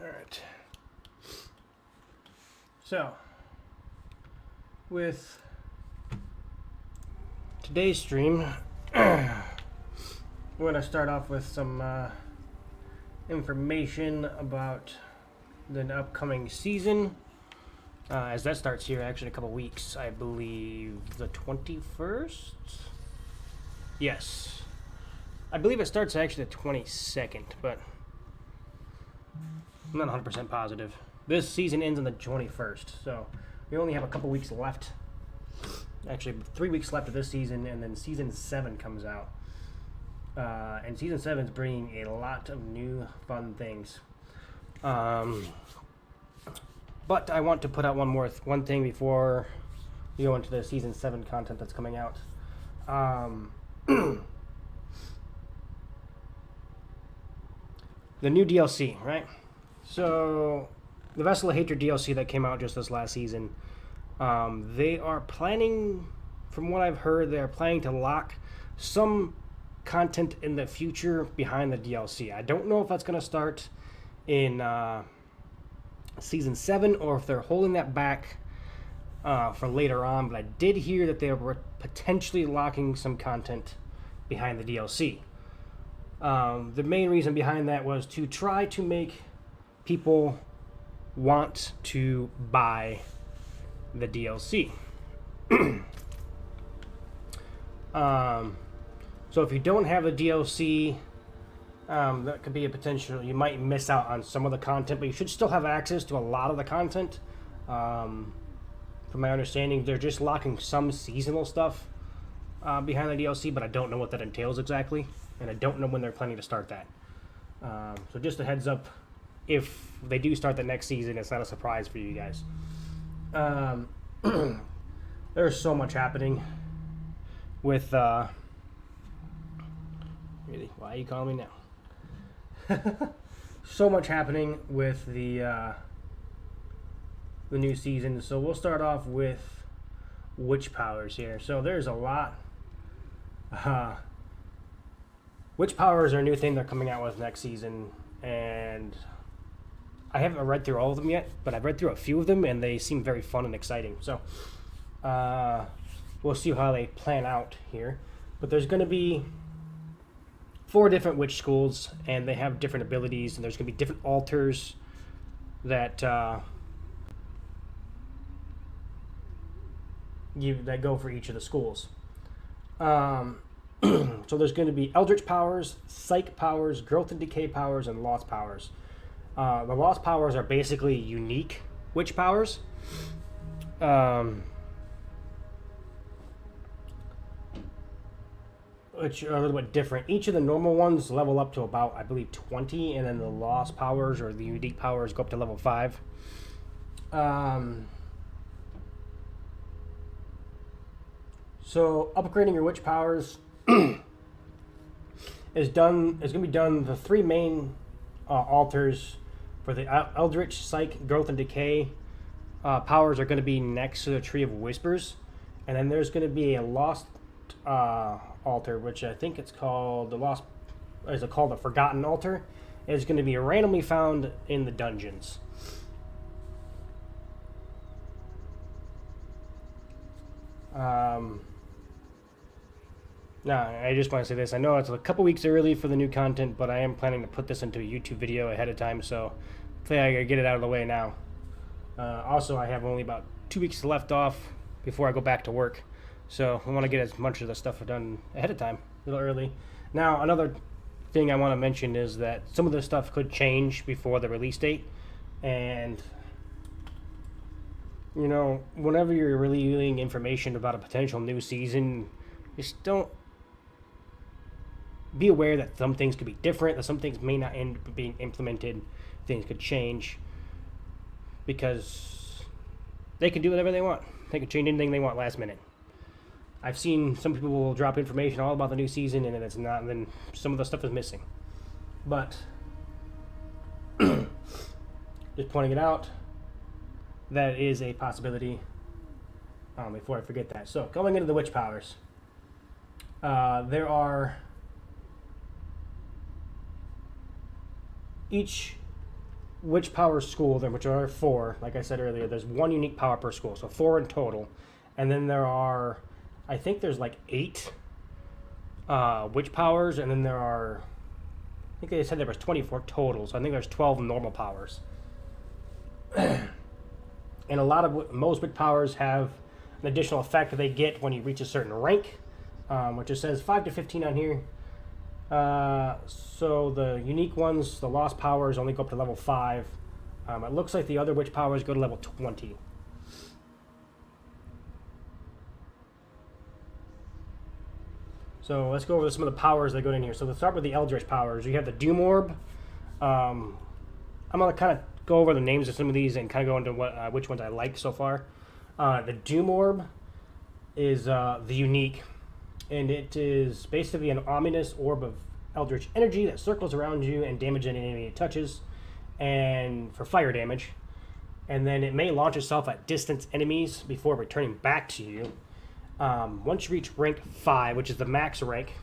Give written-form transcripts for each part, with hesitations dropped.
All right. So, with today's stream, we're going to start off with some information about the upcoming season. As that starts here, actually, in a couple weeks, I believe the 21st? Yes. I believe it starts actually the 22nd, but I'm not 100% positive. This season ends on the 21st, so we only have a couple weeks left. Actually, 3 weeks left of this season, and then Season 7 comes out. And Season 7 is bringing a lot of new fun things. But I want to put out one thing before we go into the Season 7 content that's coming out. The new DLC, right? So, the Vessel of Hatred DLC that came out just this last season, they are planning, from what I've heard, they are planning to lock some content in the future behind the DLC. I don't know if that's going to start in Season 7 or if they're holding that back for later on, but I did hear that they were potentially locking some content behind the DLC. The main reason behind that was to try to make people want to buy the DLC. So if you don't have the DLC, that could be a potential. You might miss out on some of the content, but you should still have access to a lot of the content. From my understanding, they're just locking some seasonal stuff behind the DLC, but I don't know what that entails exactly, and I don't know when they're planning to start that. So just a heads up, if they do start the next season, it's not a surprise for you guys. There's so much happening with... really? Why are you calling me now? So much happening with the new season. So we'll start off with witch powers here. So there's a lot. Witch powers are a new thing they're coming out with next season, and I haven't read through all of them yet, but I've read through a few of them, and they seem very fun and exciting. So we'll see how they plan out here. But there's going to be 4 different witch schools, and they have different abilities, and there's going to be different altars that that go for each of the schools. So there's going to be Eldritch powers, Psych powers, Growth and Decay powers, and Lost powers. The Lost powers are basically unique witch powers. Which are a little bit different. Each of the normal ones level up to about, I believe, 20, and then the Lost powers or the unique powers go up to level 5. So upgrading your witch powers is going to be done. The 3 main altars for the Eldritch, Psych, Growth, and Decay powers are going to be next to the Tree of Whispers, and then there's going to be a Lost altar, which I think it's called the Forgotten Altar. It's going to be randomly found in the dungeons. Now, I just want to say this. I know it's a couple weeks early for the new content, but I am planning to put this into a YouTube video ahead of time, so hopefully I get it out of the way now. Also, I have only about 2 weeks left off before I go back to work, so I want to get as much of the stuff done ahead of time, a little early. Now, another thing I want to mention is that some of this stuff could change before the release date, and you know, whenever you're revealing information about a potential new season, just don't be aware that some things could be different, that some things may not end up being implemented, things could change, because they can do whatever they want. They can change anything they want last minute. I've seen some people will drop information all about the new season, and then it's not, and then some of the stuff is missing. But just pointing it out, that is a possibility. Before I forget that. So, going into the witch powers, there are each witch power school, which are 4. Like I said earlier, there's 1 unique power per school, so 4 in total. And then there are, I think there's like 8 witch powers, and then there are, I think they said there was 24 total, so I think there's 12 normal powers. And most witch powers have an additional effect that they get when you reach a certain rank, which it says 5 to 15 on here. So the unique ones, the lost powers, only go up to level 5. It looks like the other witch powers go to level 20. So let's go over some of the powers that go in here. So let's start with the Eldritch powers. You have the Doom Orb. I'm going to kind of go over the names of some of these and kind of go into which ones I like so far. The Doom Orb is the unique, and it is basically an ominous orb of eldritch energy that circles around you and damages any enemy it touches, and for fire damage. And then it may launch itself at distant enemies before returning back to you. Once you reach rank 5, which is the max rank,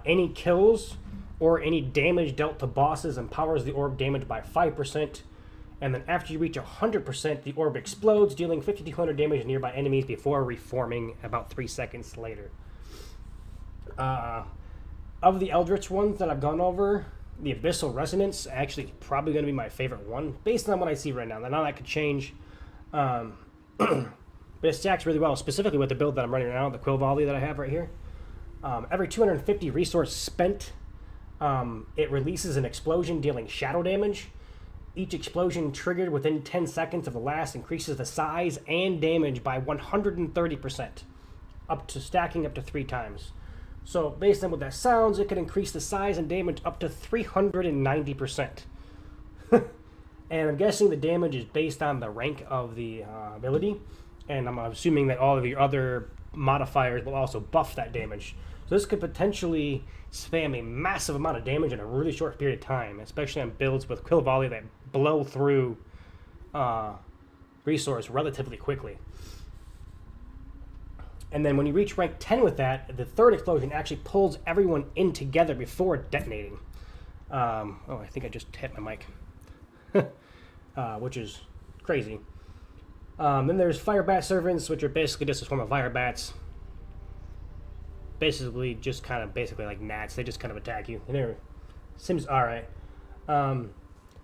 any kills or any damage dealt to bosses empowers the orb damage by 5%. And then after you reach 100%, the orb explodes, dealing 50 to 100 damage to nearby enemies before reforming about 3 seconds later. Of the Eldritch ones that I've gone over, the Abyssal Resonance actually is probably going to be my favorite one, based on what I see right now. Now that could change, but it stacks really well, specifically with the build that I'm running right now, the Quill Volley that I have right here. Every 250 resource spent, it releases an explosion dealing shadow damage. Each explosion triggered within 10 seconds of the last increases the size and damage by 130%, stacking up to 3 times. So based on what that sounds, it could increase the size and damage up to 390%. And I'm guessing the damage is based on the rank of the ability, and I'm assuming that all of your other modifiers will also buff that damage. So this could potentially spam a massive amount of damage in a really short period of time, especially on builds with Quill Volley that blow through resource relatively quickly. And then when you reach rank 10 with that, the third explosion actually pulls everyone in together before detonating. I think I just hit my mic, which is crazy. Then there's Fire Bat Servants, which are basically just a swarm of fire bats. Basically, just kind of like gnats. They just kind of attack you. And seems alright.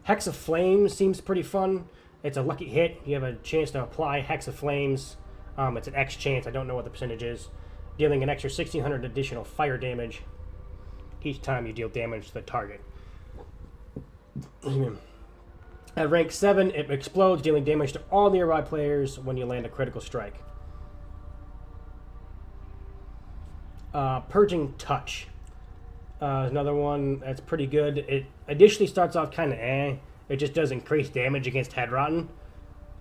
Hex of Flames seems pretty fun. It's a lucky hit. You have a chance to apply Hex of Flames. It's an X chance. I don't know what the percentage is. Dealing an extra 1,600 additional fire damage each time you deal damage to the target. At rank 7, it explodes, dealing damage to all nearby players when you land a critical strike. Purging Touch. Another one that's pretty good. It initially starts off kind of It just does increased damage against Head Rotten.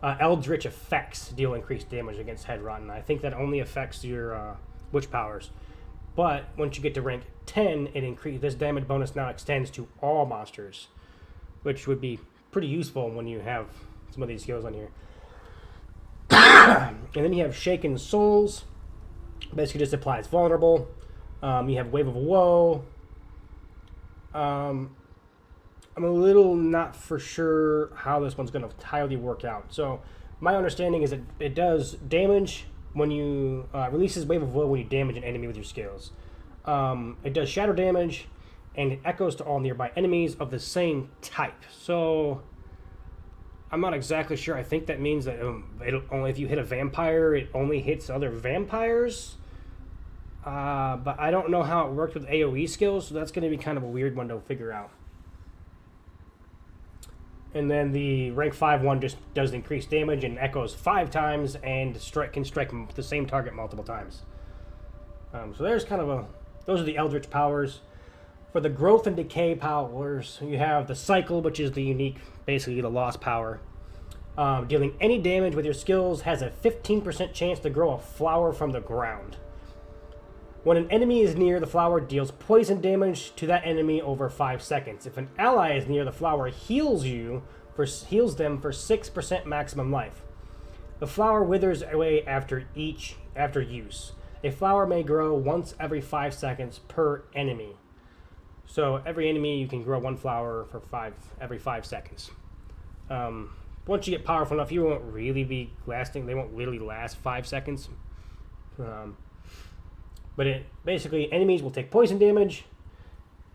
Eldritch effects deal increased damage against Head Rotten. I think that only affects your witch powers. But once you get to rank 10, this damage bonus now extends to all monsters, which would be pretty useful when you have some of these skills on here. And then you have Shaken Souls. Basically just applies vulnerable. You have Wave of Woe. I'm a little not for sure how this one's going to entirely work out. So my understanding is that it does damage when you releases Wave of Woe when you damage an enemy with your skills. It does shadow damage, and it echoes to all nearby enemies of the same type. So I'm not exactly sure. I think that means that if you hit a vampire, it only hits other vampires. But I don't know how it works with AoE skills, so that's going to be kind of a weird one to figure out. And then the rank 5 one just does increased damage and echoes 5 times and can strike the same target multiple times. So there's those are the Eldritch powers. For the Growth and Decay powers, you have the Cycle, which is the unique, basically the lost power. Dealing any damage with your skills has a 15% chance to grow a flower from the ground. When an enemy is near, the flower deals poison damage to that enemy over 5 seconds. If an ally is near, the flower heals them for 6% maximum life. The flower withers away after use. A flower may grow once every 5 seconds per enemy. So every enemy you can grow 1 flower for every 5 seconds. Once you get powerful enough, you won't really be lasting. They won't literally last 5 seconds. But it basically, enemies will take poison damage,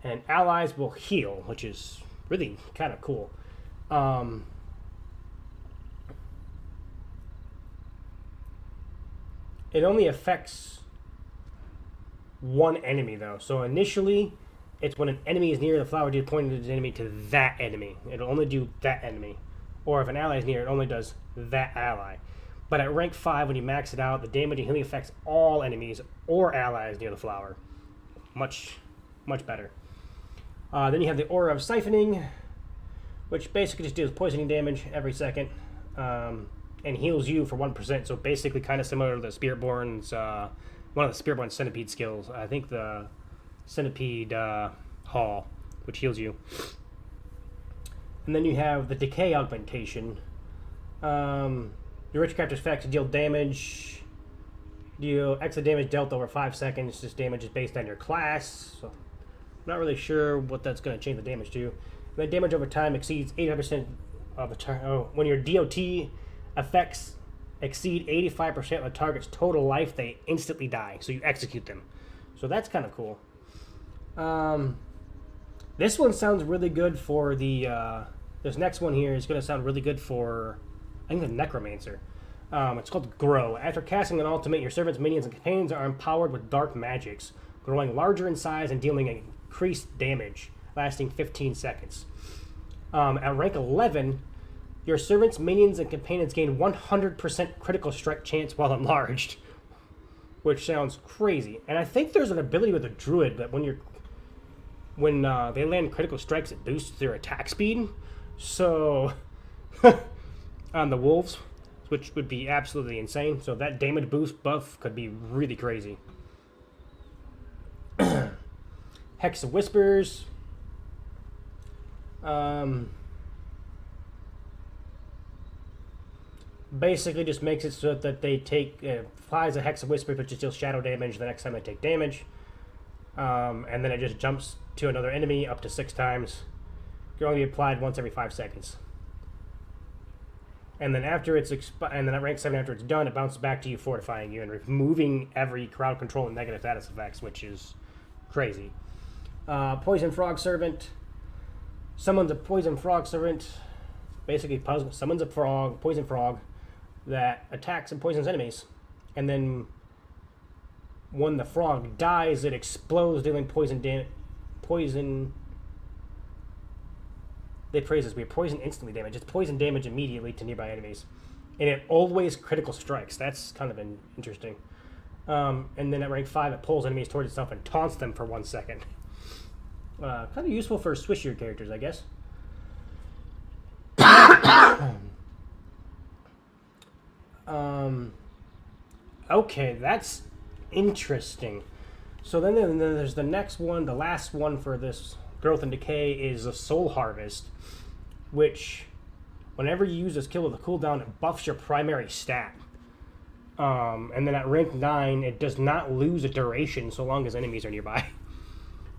and allies will heal, which is really kind of cool. It only affects one enemy, though. So initially, it's when an enemy is near the flower, do point the enemy to that enemy. It'll only do that enemy. Or if an ally is near, it only does that ally. But at rank 5, when you max it out, the damage and healing affects all enemies or allies near the flower. Much, much better. Then you have the Aura of Siphoning, which basically just deals poisoning damage every second. And heals you for 1%, so basically kind of similar to the Spiritborn's, one of the Spiritborn Centipede skills. I think the Centipede Hall, which heals you. And then you have the Decay Augmentation. Your rich character's effects deal damage. Deal extra damage dealt over 5 seconds. This damage is based on your class. So I'm not really sure what that's going to change the damage to. And then damage over time exceeds 85% of the turn. Oh, when your DOT effects exceed 85% of the target's total life, they instantly die. So you execute them. So that's kind of cool. This one sounds really good for the... this next one here is going to sound really good for, I think, the Necromancer. It's called Grow. After casting an ultimate, your servants, minions, and companions are empowered with dark magics, growing larger in size and dealing increased damage, lasting 15 seconds. At rank 11, your servants, minions, and companions gain 100% critical strike chance while enlarged, which sounds crazy. And I think there's an ability with a druid that when they land critical strikes, it boosts their attack speed. So on the wolves, which would be absolutely insane. So that damage boost buff could be really crazy. Hex of Whispers. Basically just makes it so that they take, applies a Hex of Whispers, which just deals shadow damage the next time they take damage. And then it just jumps to another enemy up to 6 times. It can only be applied once every 5 seconds. And then after it's and then at rank 7 after it's done, it bounces back to you, fortifying you and removing every crowd control and negative status effects, which is crazy. Poison Frog Servant. Summons a Poison Frog Servant. Basically summons a poison frog that attacks and poisons enemies. And then when the frog dies, it explodes, dealing poison. They praise this weird. Poison instantly damage. It's poison damage immediately to nearby enemies. And it always critical strikes. That's kind of interesting. And then at rank 5, it pulls enemies towards itself and taunts them for 1 second. Kind of useful for swishier characters, I guess. Okay, that's interesting. So then there's the next one, the last one for this Growth and Decay is a Soul Harvest, which whenever you use this skill with a cooldown, it buffs your primary stat. And then at rank 9, it does not lose a duration so long as enemies are nearby.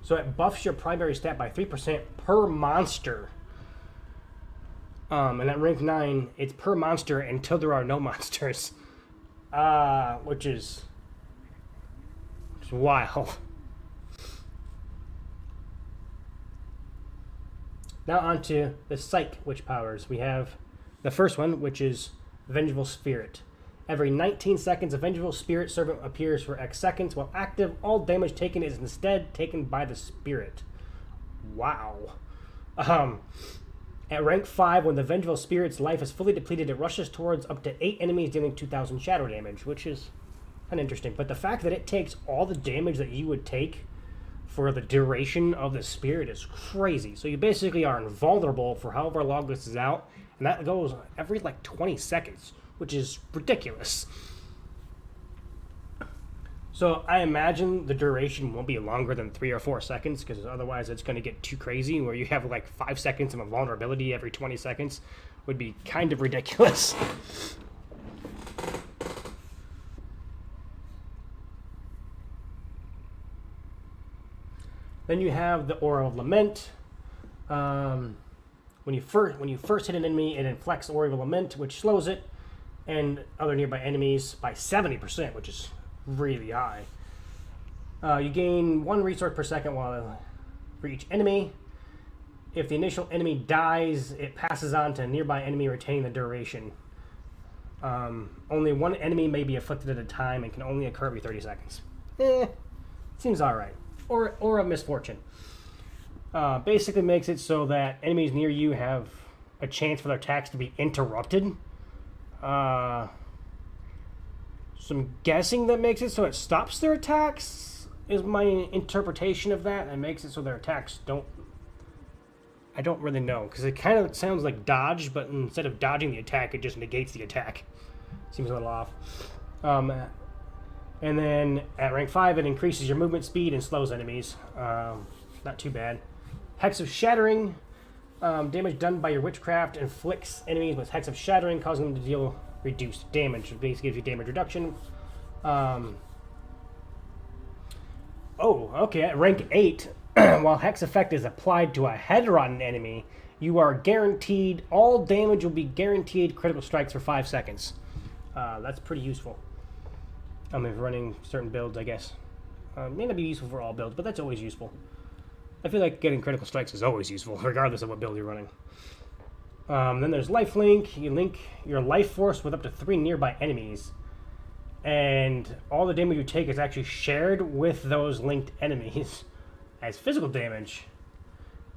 So it buffs your primary stat by 3% per monster. And at rank 9, it's per monster until there are no monsters. Which is wild. Now on to the Psych Witch powers. We have the first one, which is Vengeful Spirit. Every 19 seconds, a Vengeful Spirit servant appears for X seconds. While active, all damage taken is instead taken by the spirit. Wow. At rank 5, when the Vengeful Spirit's life is fully depleted, it rushes towards up to 8 enemies, dealing 2,000 shadow damage, which is kind of interesting. But the fact that it takes all the damage that you would take for the duration of the spirit is crazy. So you basically are invulnerable for however long this is out, and that goes every like 20 seconds, which is ridiculous. So I imagine the duration won't be longer than 3 or 4 seconds, because otherwise it's going to get too crazy, where you have like 5 seconds of invulnerability every 20 seconds. Would be kind of ridiculous. Then you have the Aura of Lament. When you first hit an enemy, it inflicts the Aura of Lament, which slows it and other nearby enemies by 70%, which is really high. You gain 1 resource per second for each enemy. If the initial enemy dies, it passes on to a nearby enemy, retaining the duration. Only 1 enemy may be afflicted at a time and can only occur every 30 seconds. Seems alright. Or a misfortune. Basically makes it so that enemies near you have a chance for their attacks to be interrupted. So I'm guessing that makes it so it stops their attacks, is my interpretation of that, and makes it so their attacks don't... I don't really know, because it kind of sounds like dodge, but instead of dodging the attack, it just negates the attack. Seems a little off. And then at rank 5, it increases your movement speed and slows enemies. Not too bad. Hex of Shattering. Damage done by your witchcraft inflicts enemies with Hex of Shattering, causing them to deal reduced damage. It basically gives you damage reduction. Oh, okay. At rank 8, while Hex effect is applied to a head-rotten enemy, you are guaranteed... all damage will be guaranteed critical strikes for 5 seconds. That's pretty useful. If you're running certain builds, I guess. May not be useful for all builds, but that's always useful. I feel like getting critical strikes is always useful, regardless of what build you're running. Then there's Lifelink. You link your life force with up to 3 nearby enemies. And all the damage you take is actually shared with those linked enemies as physical damage.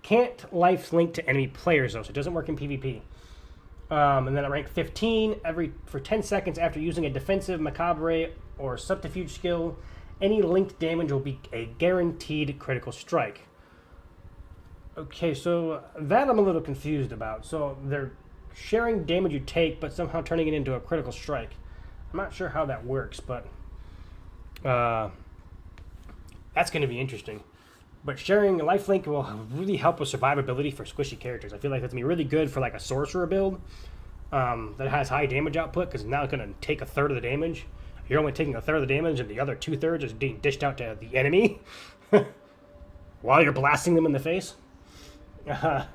Can't life link to enemy players, though, so it doesn't work in PvP. And then at rank 15, for 10 seconds after using a defensive, macabre, or subterfuge skill, any linked damage will be a guaranteed critical strike. Okay, so that I'm a little confused about. So they're sharing damage you take, but somehow turning it into a critical strike. I'm not sure how that works, but that's going to be interesting. But sharing a lifelink will really help with survivability for squishy characters. I feel like that's going to be really good for like a sorcerer build that has high damage output, because now it's going to take 1/3 of the damage. You're only taking 1/3 of the damage, and the other 2/3 is being dished out to the enemy while you're blasting them in the face. To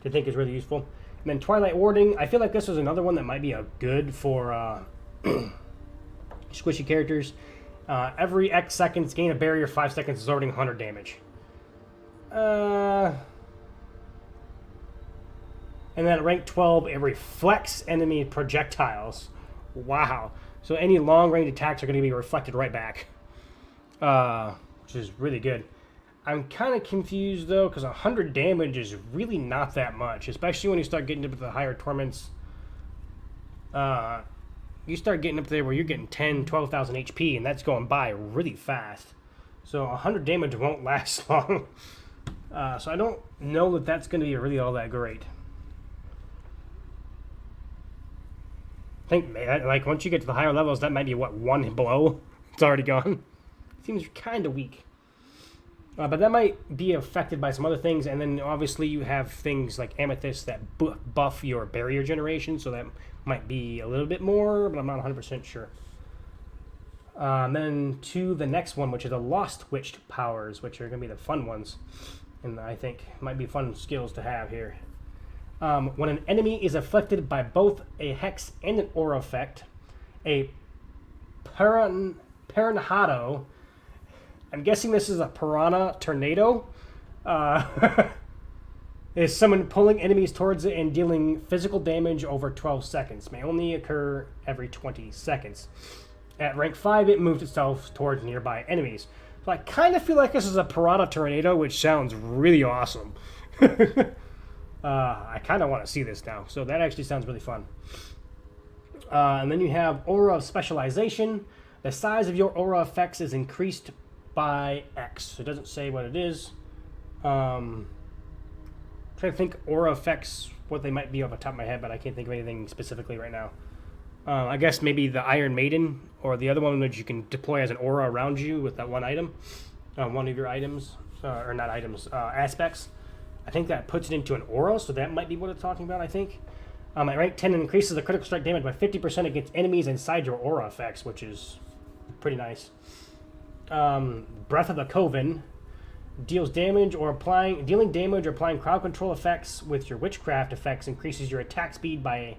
think is really useful. And then Twilight Warding. I feel like this was another one that might be a good for squishy characters. Every X seconds, gain a barrier, 5 seconds, absorbing 100 damage. And then at rank 12, it reflects enemy projectiles. Wow. So any long-range attacks are going to be reflected right back. Which is really good. I'm kind of confused, though, because 100 damage is really not that much, especially when you start getting into the higher torments. You start getting up there where you're getting 10, 12,000 HP, and that's going by really fast. So 100 damage won't last long. So I don't know that that's going to be really all that great. I think, like, once you get to the higher levels, that might be, what, 1 blow? It's already gone. Seems kind of weak. But that might be affected by some other things, and then obviously you have things like Amethyst that buff your barrier generation, so that might be a little bit more, but I'm not 100% sure. Then to the next one, which is the Lost Witched powers, which are going to be the fun ones, and I think might be fun skills to have here. When an enemy is afflicted by both a Hex and an Aura effect, a Piranhado... I'm guessing this is a Piranha Tornado. Is someone pulling enemies towards it and dealing physical damage over 12 seconds. May only occur every 20 seconds. At rank 5, it moves itself towards nearby enemies. So I kind of feel like this is a Piranha Tornado, which sounds really awesome. I kind of want to see this now. So that actually sounds really fun. And then you have Aura of Specialization. The size of your aura effects is increased by X. It doesn't say what it is. Trying to think aura effects, what they might be off the top of my head, but I can't think of anything specifically right now. I guess maybe the Iron Maiden, or the other one which you can deploy as an aura around you with that one item. One of your items, or not items, aspects. I think that puts it into an aura, so that might be what it's talking about, I think. At rank 10, it increases the critical strike damage by 50% against enemies inside your aura effects, which is pretty nice. Breath of the Coven. deals damage or dealing damage or applying crowd control effects with your witchcraft effects increases your attack speed by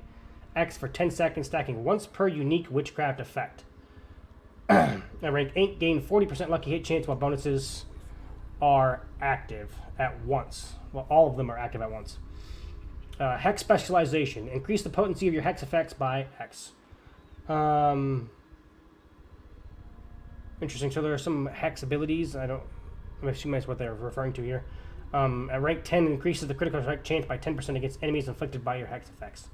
X for 10 seconds, stacking once per unique witchcraft effect. At rank 8, gain 40% lucky hit chance while bonuses are active at once. Well, all of them are active at once. Hex specialization. Increase the potency of your hex effects by X. Interesting. So there are some hex abilities. I'm assuming that's what they're referring to here. At rank 10, increases the critical strike chance by 10% against enemies inflicted by your hex effects.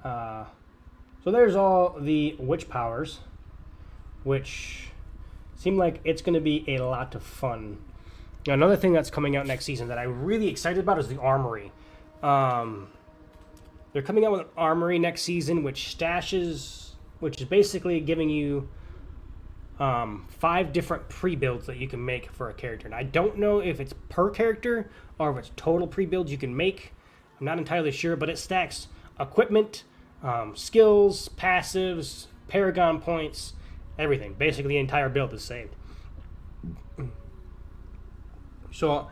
So there's all the witch powers, which seem like it's going to be a lot of fun. Now, another thing that's coming out next season that I'm really excited about is the Armory. They're coming out with an Armory next season, which is basically giving you 5 different pre-builds that you can make for a character. And I don't know if it's per character or if it's total pre-builds you can make. I'm not entirely sure, but it stacks equipment, skills, passives, paragon points, everything. Basically, the entire build is saved. So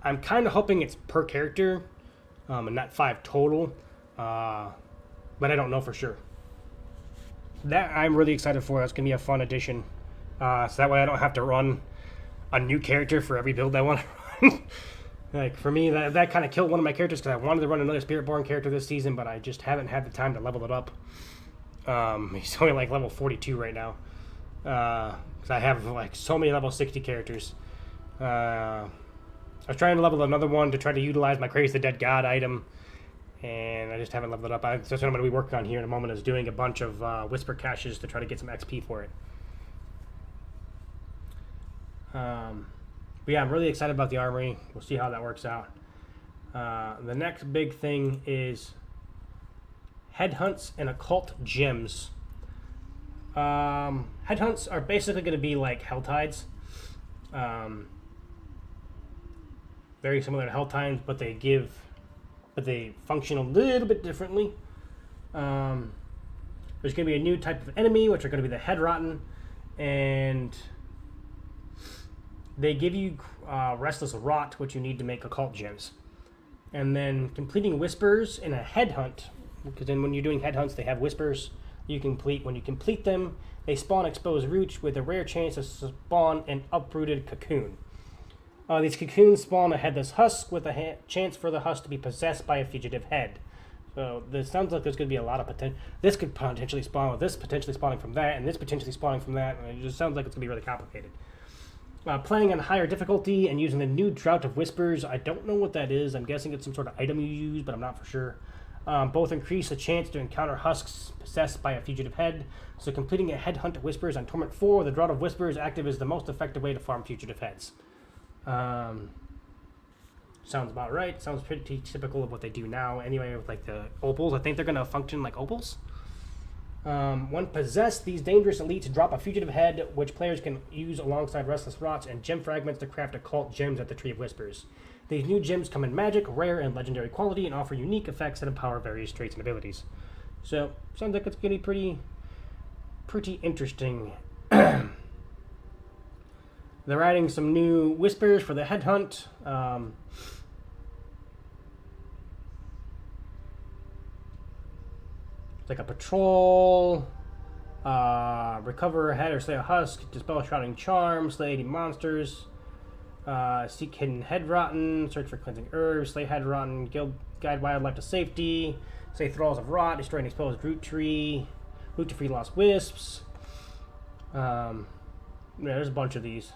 I'm kind of hoping it's per character and not 5 total, but I don't know for sure. That I'm really excited for. That's going to be a fun addition. So that way I don't have to run a new character for every build I want to run. Like, for me, that kind of killed one of my characters because I wanted to run another Spiritborn character this season, but I just haven't had the time to level it up. He's only like level 42 right now. Because I have like so many level 60 characters. I was trying to level another one to try to utilize my Craze the Dead God item, and I just haven't leveled it up. That's what I'm going to be working on here in a moment, is doing a bunch of Whisper caches to try to get some XP for it. But yeah, I'm really excited about the Armory. We'll see how that works out. The next big thing is headhunts and occult gems. Headhunts are basically going to be like Hell Tides. Very similar to Hell Tides, but they function a little bit differently. There's going to be a new type of enemy, which are going to be the Head Rotten, and they give you Restless Rot, which you need to make occult gems. And then completing whispers in a headhunt, because then when you're doing headhunts, they have whispers you complete. When you complete them, they spawn exposed roots with a rare chance to spawn an uprooted cocoon. These cocoons spawn a headless husk with a chance for the husk to be possessed by a fugitive head. So this sounds like there's going to be a lot of potential. This could potentially spawn with this potentially spawning from that, and this potentially spawning from that. And it just sounds like it's going to be really complicated. Playing on higher difficulty and using the new Drought of Whispers. I don't know what that is. I'm guessing it's some sort of item you use, but I'm not for sure. Both increase the chance to encounter husks possessed by a fugitive head. So completing a head hunt of Whispers on Torment 4, the Drought of Whispers active is the most effective way to farm fugitive heads. Sounds about right. Sounds pretty typical of what they do now. Anyway, with like the opals, I think they're going to function like opals. When possessed, these dangerous elites drop a fugitive head, which players can use alongside Restless Rots and gem fragments to craft occult gems at the Tree of Whispers. These new gems come in magic, rare, and legendary quality, and offer unique effects that empower various traits and abilities. So, sounds like it's going to be pretty interesting. They're adding some new whispers for the headhunt. Like a patrol, recover a head or slay a husk, dispel shrouding charm, slay 80 monsters, seek hidden head rotten, search for cleansing herbs, slay head rotten, guide wildlife to safety, slay thralls of rot, destroy an exposed root to free lost wisps. Yeah, there's a bunch of these.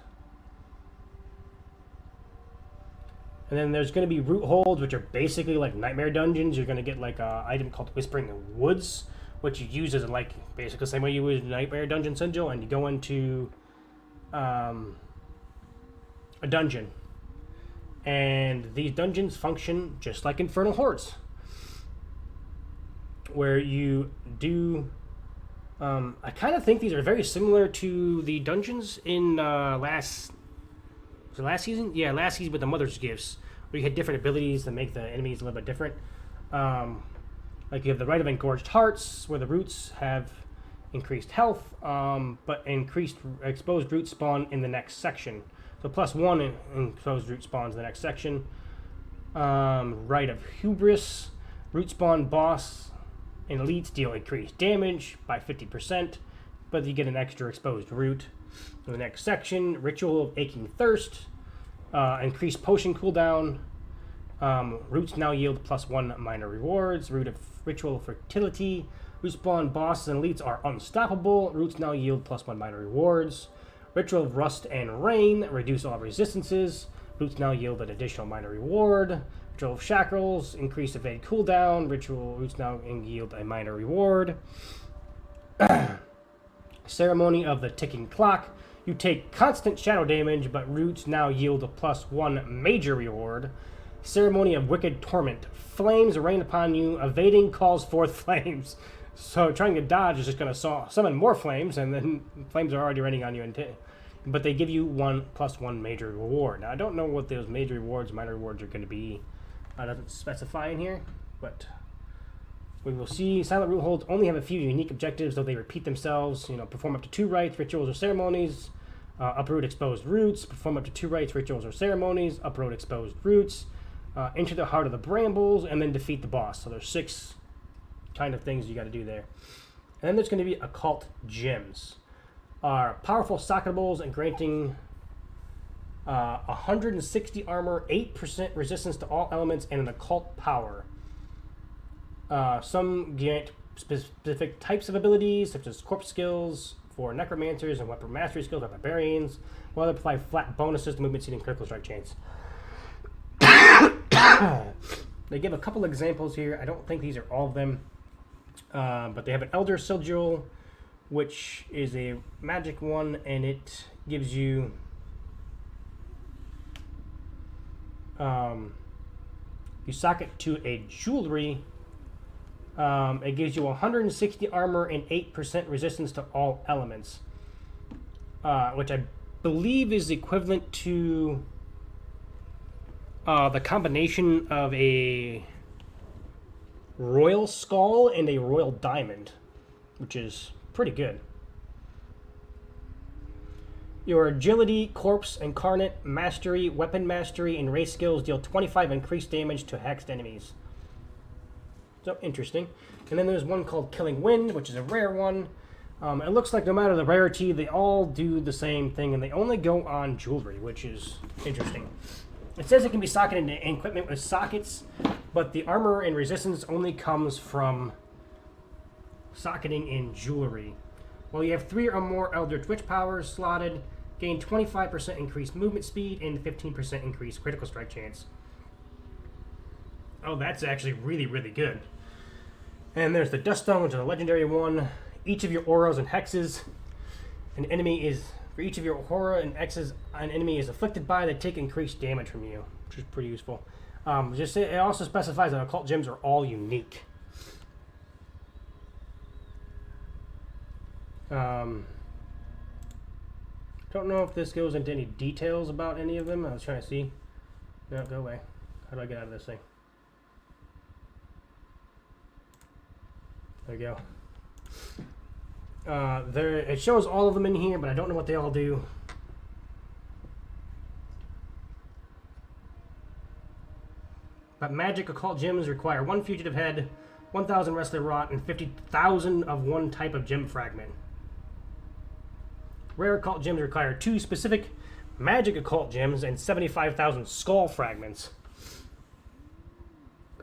And then there's going to be root holds, which are basically like nightmare dungeons. You're going to get like an item called Whispering Woods, which you use as like basically the same way you would nightmare dungeon sigil, and you go into a dungeon. And these dungeons function just like Infernal Hordes, where you do... I kind of think these are very similar to the dungeons in last season? Yeah, last season with the Mother's Gifts, where you had different abilities to make the enemies a little bit different. Like you have the Rite of Engorged Hearts, where the roots have increased health, but increased exposed root spawn in the next section. So +1 in exposed root spawns in the next section. Rite of Hubris, root spawn boss and elites deal increased damage by 50%, but you get an extra exposed root. In the next section, Ritual of Aching Thirst, increased potion cooldown. Roots now yield +1 minor rewards. Ritual of Fertility, root spawn bosses and elites are unstoppable. Roots now yield +1 minor rewards. Ritual of Rust and Rain, reduce all resistances. Roots now yield an additional minor reward. Ritual of Shackles, increase evade cooldown. Roots now yield a minor reward. Ceremony of the Ticking Clock. You take constant shadow damage, but roots now yield a +1 major reward. Ceremony of Wicked Torment. Flames rain upon you. Evading calls forth flames. So trying to dodge is just going to summon more flames, and then flames are already raining on you. But they give you +1 major reward. Now, I don't know what those major rewards, minor rewards are going to be. It doesn't specify in here, but we will see. Silent Root Holds only have a few unique objectives, though they repeat themselves. Perform up to 2 rites, rituals, or ceremonies. Uproot exposed roots. Perform up to 2 rites, rituals, or ceremonies. Uproot exposed roots. Enter the heart of the brambles, and then defeat the boss. So there's 6 kind of things you got to do there. And then there's going to be occult gems. Are powerful socketables and granting 160 armor, 8% resistance to all elements, and an occult power. Some grant specific types of abilities, such as corpse skills for necromancers and weapon mastery skills for barbarians, while they provide flat bonuses to movement speed and critical strike chance. They give a couple examples here. I don't think these are all of them, but they have an Elder Sigil, which is a magic one, and it gives you you sock it to a jewelry. It gives you 160 armor and 8% resistance to all elements, which I believe is equivalent to the combination of a royal skull and a royal diamond, which is pretty good. Your agility, corpse, incarnate, mastery, weapon mastery, and race skills deal 25 increased damage to hexed enemies. So interesting. And then there's one called Killing Wind, which is a rare one. It looks like no matter the rarity, they all do the same thing, and they only go on jewelry, which is interesting. It says it can be socketed into equipment with sockets, but the armor and resistance only comes from socketing in jewelry. While you have 3 or more Eldritch Witch powers slotted, gain 25% increased movement speed and 15% increased critical strike chance. Oh, that's actually really, really good. And there's the Dust Stone, which is a legendary one. Each of your auras and hexes, for each of your aura and hexes an enemy is afflicted by, they take increased damage from you, which is pretty useful. It also specifies that occult gems are all unique. Don't know if this goes into any details about any of them. I was trying to see. No, go away. How do I get out of this thing? There we go. It shows all of them in here, but I don't know what they all do. But magic occult gems require 1 fugitive head, 1,000 wrestler rot, and 50,000 of one type of gem fragment. Rare occult gems require 2 specific magic occult gems and 75,000 skull fragments.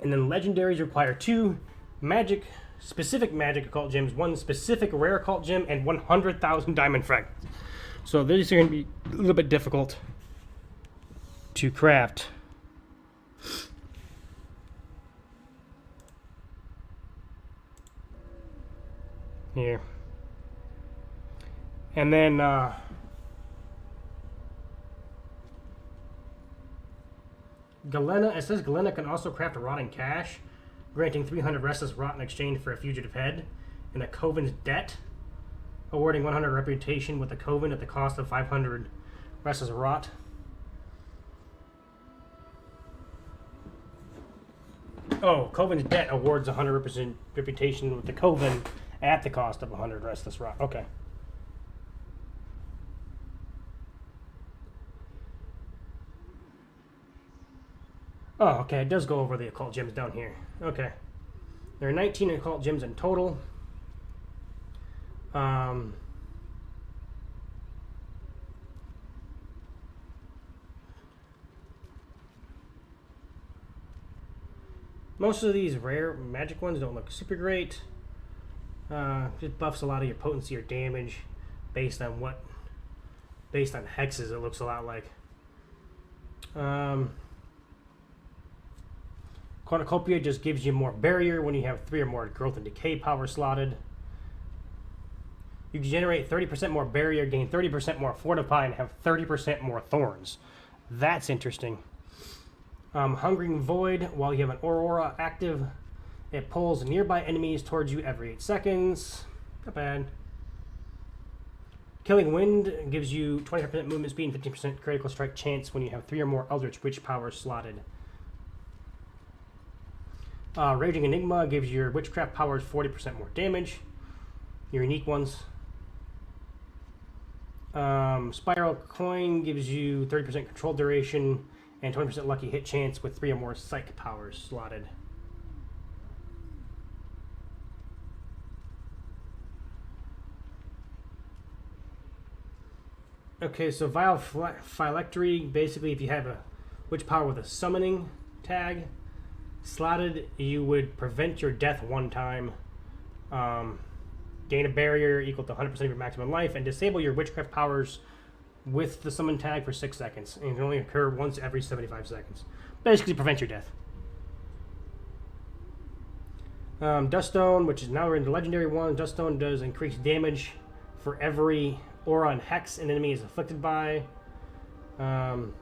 And then legendaries require 2 specific magic occult gems, 1 specific rare occult gem, and 100,000 diamond fragments. So these are going to be a little bit difficult to craft. Here. And then Galena, it says Galena can also craft a Rotting Cache, granting 300 Restless Rot in exchange for a fugitive head, and a Coven's Debt, awarding 100 reputation with the Coven at the cost of 500 Restless Rot. Oh, Coven's Debt awards 100% reputation with the Coven at the cost of 100 Restless Rot. Okay. Oh, okay. It does go over the occult gems down here. Okay. There are 19 occult gems in total. Most of these rare magic ones don't look super great. Just buffs a lot of your potency or damage based on hexes. It looks a lot like. Cornucopia just gives you more barrier when you have 3 or more growth and decay power slotted. You can generate 30% more barrier, gain 30% more fortify, and have 30% more thorns. That's interesting. Hungering Void, while you have an aurora active, it pulls nearby enemies towards you every 8 seconds. Not bad. Killing Wind gives you 25% movement speed and 15% critical strike chance when you have 3 or more Eldritch Witch power slotted. Raging Enigma gives your witchcraft powers 40% more damage. Your unique ones. Spiral Coin gives you 30% control duration and 20% lucky hit chance with 3 or more psych powers slotted. Okay, so Vile Phylactery, basically if you have a witch power with a summoning tag slotted, you would prevent your death 1 time, gain a barrier equal to 100% of your maximum life, and disable your witchcraft powers with the summon tag for 6 seconds. And it can only occur once every 75 seconds. Basically prevent your death. Duststone, which is now we're in the legendary one. Duststone does increase damage for every aura and hex an enemy is afflicted by. Friend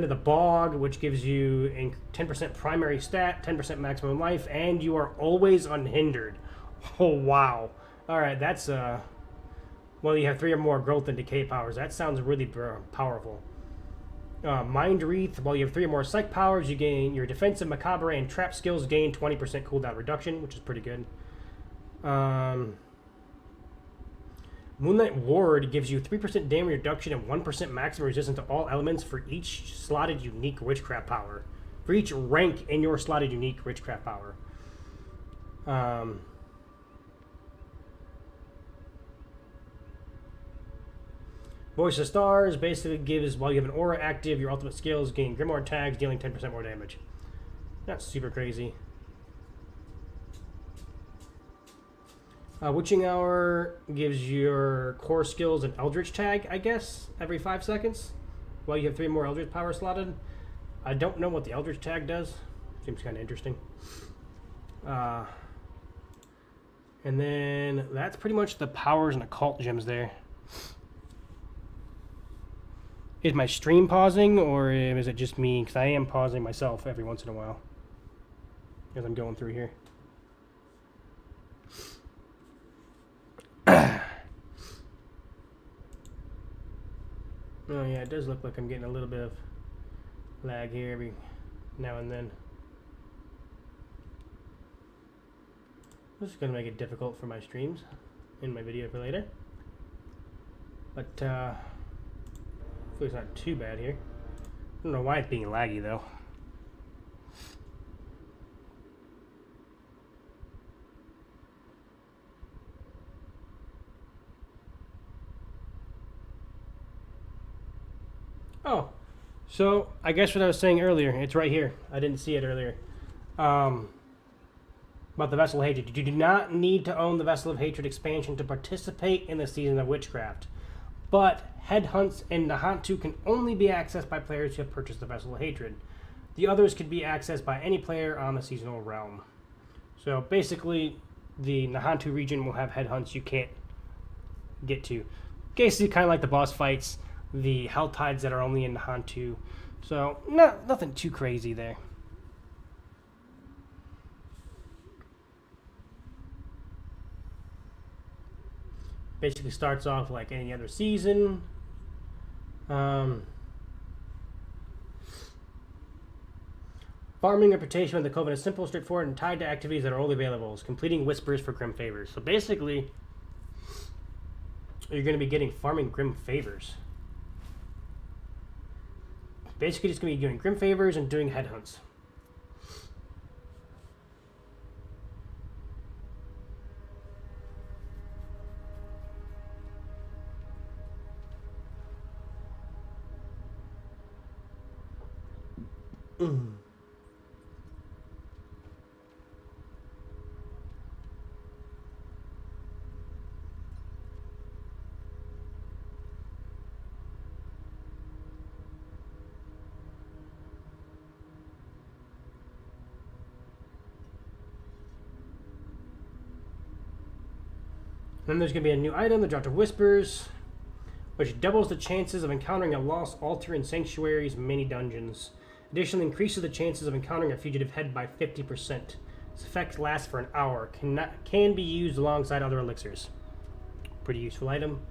of the Bog, which gives you 10% primary stat, 10% maximum life, and you are always unhindered. Oh, wow. Alright, that's, well, you have 3 or more growth and decay powers. That sounds really powerful. Mind Wreath, while you have 3 or more psych powers, you gain your defensive, macabre, and trap skills gain 20% cooldown reduction, which is pretty good. Moonlight Ward gives you 3% damage reduction and 1% maximum resistance to all elements for each slotted unique witchcraft power. For each rank in your slotted unique witchcraft power. Voice of Stars basically gives, while you have an aura active, your ultimate skills gain Grimoire tags, dealing 10% more damage. Not super crazy. Witching Hour gives your core skills an Eldritch tag, I guess, every 5 seconds. While you have 3 more Eldritch power slotted. I don't know what the Eldritch tag does. Seems kind of interesting. And then that's pretty much the powers and occult gems there. Is my stream pausing, or is it just me? Because I am pausing myself every once in a while as I'm going through here. Oh yeah, it does look like I'm getting a little bit of lag here every now and then. This is going to make it difficult for my streams in my video for later. But hopefully it's not too bad here. I don't know why it's being laggy though. Oh, so I guess what I was saying earlier, it's right here. I didn't see it earlier. About the Vessel of Hatred. You do not need to own the Vessel of Hatred expansion to participate in the Season of Witchcraft. But Headhunts and Nahantu can only be accessed by players who have purchased the Vessel of Hatred. The others could be accessed by any player on the seasonal realm. So basically, the Nahantu region will have Headhunts you can't get to. Basically, kind of like the boss fights. The Hell Tides that are only in Nahantu. So, nothing too crazy there. Basically starts off like any other season. Fallen Farming reputation with the Coven is simple, straightforward, and tied to activities that are only available. It's completing whispers for Grim Favors. So basically, you're going to be getting farming Grim Favors. Basically, just going to be doing Grim Favors and doing headhunts. Then there's going to be a new item, the Drop of Whispers, which doubles the chances of encountering a lost altar in Sanctuary's mini dungeons. Additionally, increases the chances of encountering a fugitive head by 50%. This effect lasts for an hour. Can be used alongside other elixirs. Pretty useful item.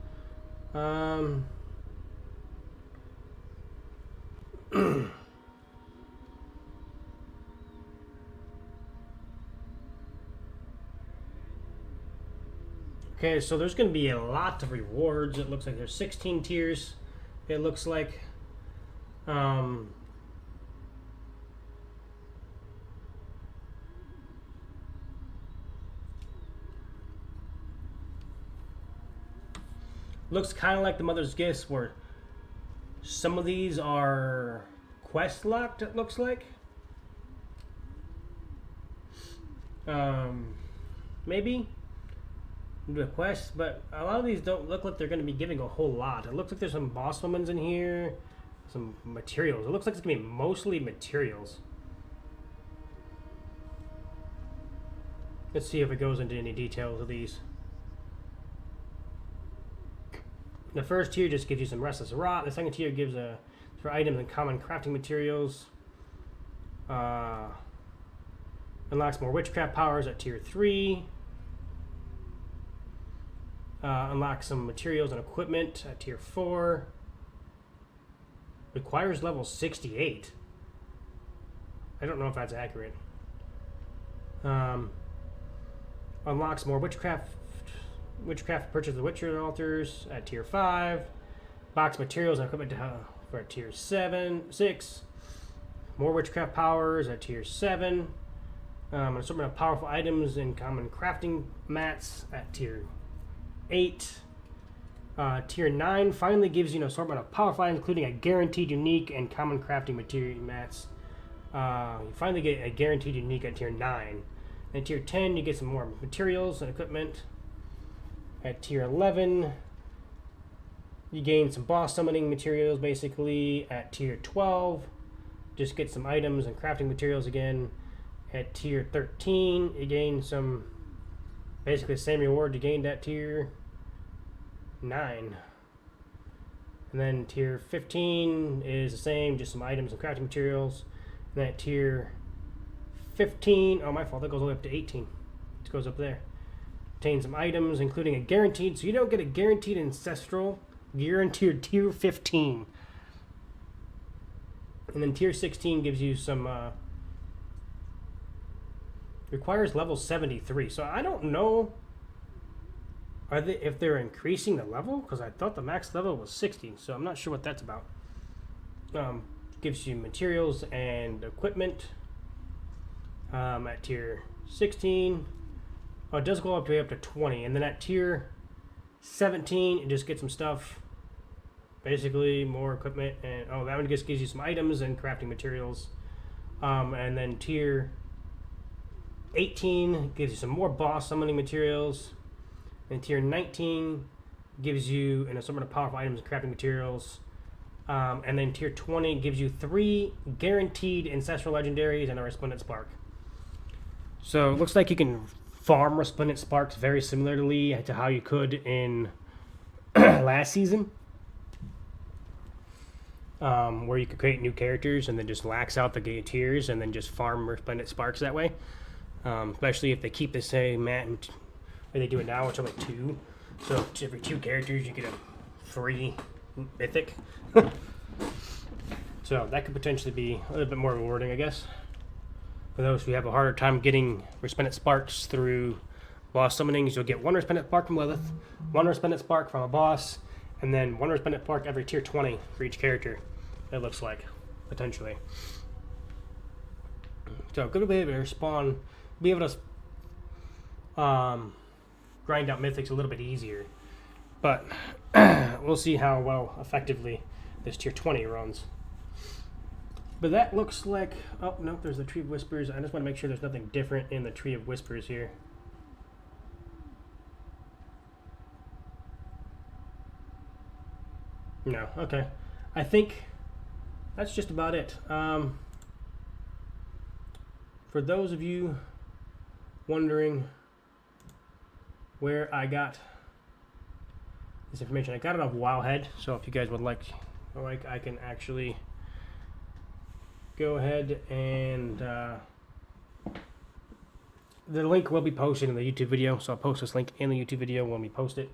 Okay, so there's going to be a lot of rewards. It looks like there's 16 tiers. It looks like. Looks kind of like the Mother's Gifts, where some of these are quest locked, it looks like. Maybe do a quest, but a lot of these don't look like they're going to be giving a whole lot. It looks like there's some boss summons in here, some materials. It looks like it's going to be mostly materials. Let's see if it goes into any details of these. The first tier just gives you some Restless Rot. The second tier gives for items and common crafting materials. Unlocks more witchcraft powers at tier 3. Unlocks some materials and equipment at tier 4. Requires level 68. I don't know if that's accurate. Unlocks more witchcraft purchase the Witcher altars at tier 5. Box materials and equipment for tier 6. More witchcraft powers at tier 7. An assortment of powerful items and common crafting mats at tier 8. Tier 9 finally gives you an assortment of powerful items, including a guaranteed unique and common crafting material mats. You finally get a guaranteed unique at tier 9. And tier 10, you get some more materials and equipment. At tier 11, you gain some boss summoning materials, basically. At tier 12, just get some items and crafting materials again. At tier 13, you gain some, basically the same reward you gained at tier 9. And then tier 15 is the same, just some items and crafting materials. And then at tier 15, oh my fault, that goes all the way up to 18. It goes up there. Obtain some items, including a guaranteed, so you don't get a guaranteed ancestral, guaranteed tier 15. And then tier 16 gives you some, requires level 73. So I don't know if they're increasing the level, because I thought the max level was 60, so I'm not sure what that's about. Gives you materials and equipment at tier 16. Oh, it does go up to 20, and then at tier 17, it just gets some stuff. Basically, more equipment, and that one just gives you some items and crafting materials. And then tier 18 gives you some more boss summoning materials. And tier 19 gives you an assortment of powerful items and crafting materials. And then tier 20 gives you 3 guaranteed ancestral legendaries and a resplendent spark. So it looks like you can farm resplendent sparks very similarly to how you could in last season, where you could create new characters and then just lax out the tiers and then just farm resplendent sparks that way. Especially if they keep the same mat, or they do it now, which are like 2. So every 2 characters you get a free mythic. So that could potentially be a little bit more rewarding, I guess. For those who have a harder time getting resplendent sparks through boss summonings, you'll get 1 resplendent spark from Lilith, 1 resplendent spark from a boss, and then 1 resplendent spark every tier 20 for each character, it looks like, potentially. So, good way to spawn, be able to grind out mythics a little bit easier. But we'll see how well effectively this tier 20 runs. But that looks like... Oh, no, there's the Tree of Whispers. I just want to make sure there's nothing different in the Tree of Whispers here. No, okay. I think that's just about it. For those of you wondering where I got this information, I got it off Wowhead. So if you guys would like, I can actually go ahead and the link will be posted in the YouTube video. So I'll post this link in the YouTube video when we post it.